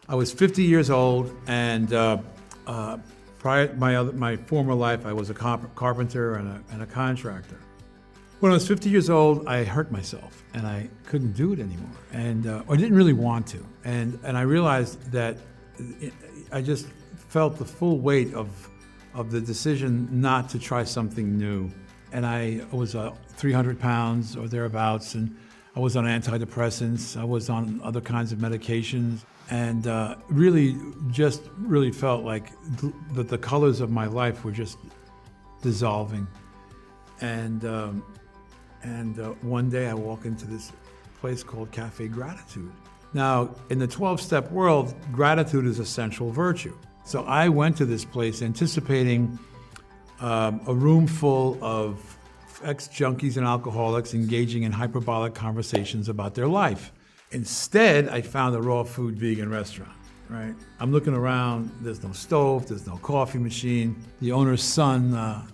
I was 50 years old, and prior my former life, I was a carpenter and a contractor. When I was 50 years old, I hurt myself, and I couldn't do it anymore, and I didn't really want to. And I realized that I just felt the full weight of the decision not to try something new. And I was 300 pounds or thereabouts, and I was on antidepressants, I was on other kinds of medications, and really felt like the colors of my life were just dissolving. And one day I walk into this place called Cafe Gratitude. Now, in the 12-step world, gratitude is a central virtue. So I went to this place anticipating a room full of ex-junkies and alcoholics engaging in hyperbolic conversations about their life. Instead, I found a raw food vegan restaurant, right? I'm looking around, there's no stove, there's no coffee machine. The owner's son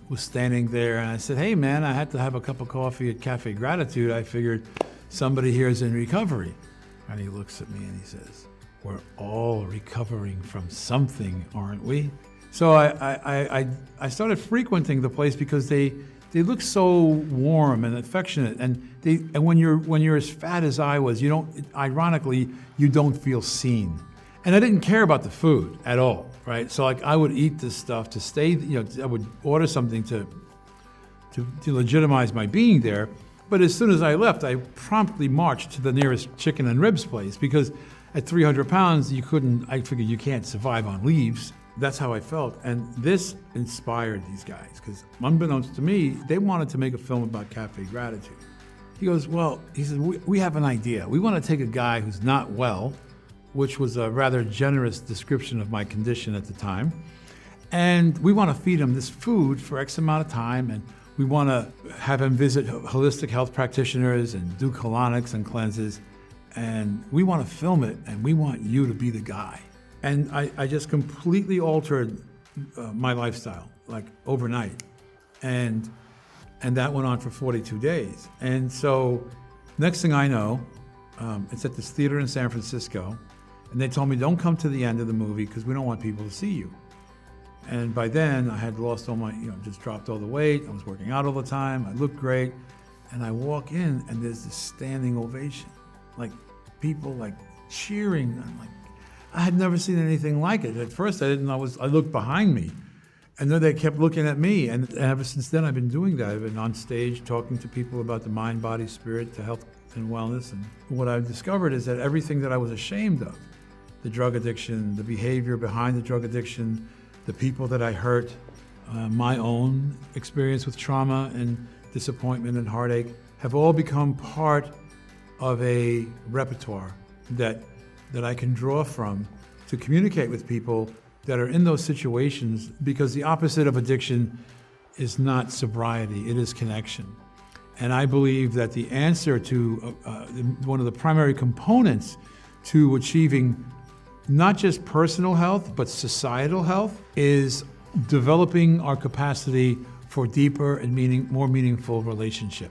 was standing there, and I said, hey man, I had to have a cup of coffee at Cafe Gratitude. I figured somebody here is in recovery. And he looks at me and he says, we're all recovering from something, aren't we? So I started frequenting the place because they look so warm and affectionate, and when you're as fat as I was, ironically, you don't feel seen. And I didn't care about the food at all, right? So like I would eat this stuff to stay, I would order something to legitimize my being there. But as soon as I left, I promptly marched to the nearest chicken and ribs place, because at 300 pounds, I figured you can't survive on leaves. That's how I felt. And this inspired these guys, because unbeknownst to me, they wanted to make a film about Cafe Gratitude. He goes, he says, we have an idea. We want to take a guy who's not well, which was a rather generous description of my condition at the time, and we want to feed him this food for X amount of time, and we want to have him visit holistic health practitioners and do colonics and cleanses, and we want to film it, and we want you to be the guy. And I just completely altered my lifestyle, like overnight. And that went on for 42 days. And so next thing I know, it's at this theater in San Francisco, and they told me, don't come to the end of the movie because we don't want people to see you. And by then I had lost all my, just dropped all the weight. I was working out all the time. I looked great. And I walk in and there's this standing ovation, like people like cheering. I'm like, I had never seen anything like it. At first I looked behind me, and then they kept looking at me. And ever since then I've been doing that. I've been on stage talking to people about the mind, body, spirit, to health and wellness. And what I've discovered is that everything that I was ashamed of, the drug addiction, the behavior behind the drug addiction, the people that I hurt, my own experience with trauma and disappointment and heartache, have all become part of a repertoire that I can draw from to communicate with people that are in those situations, because the opposite of addiction is not sobriety, it is connection. And I believe that the answer to one of the primary components to achieving not just personal health, but societal health, is developing our capacity for deeper and more meaningful relationship.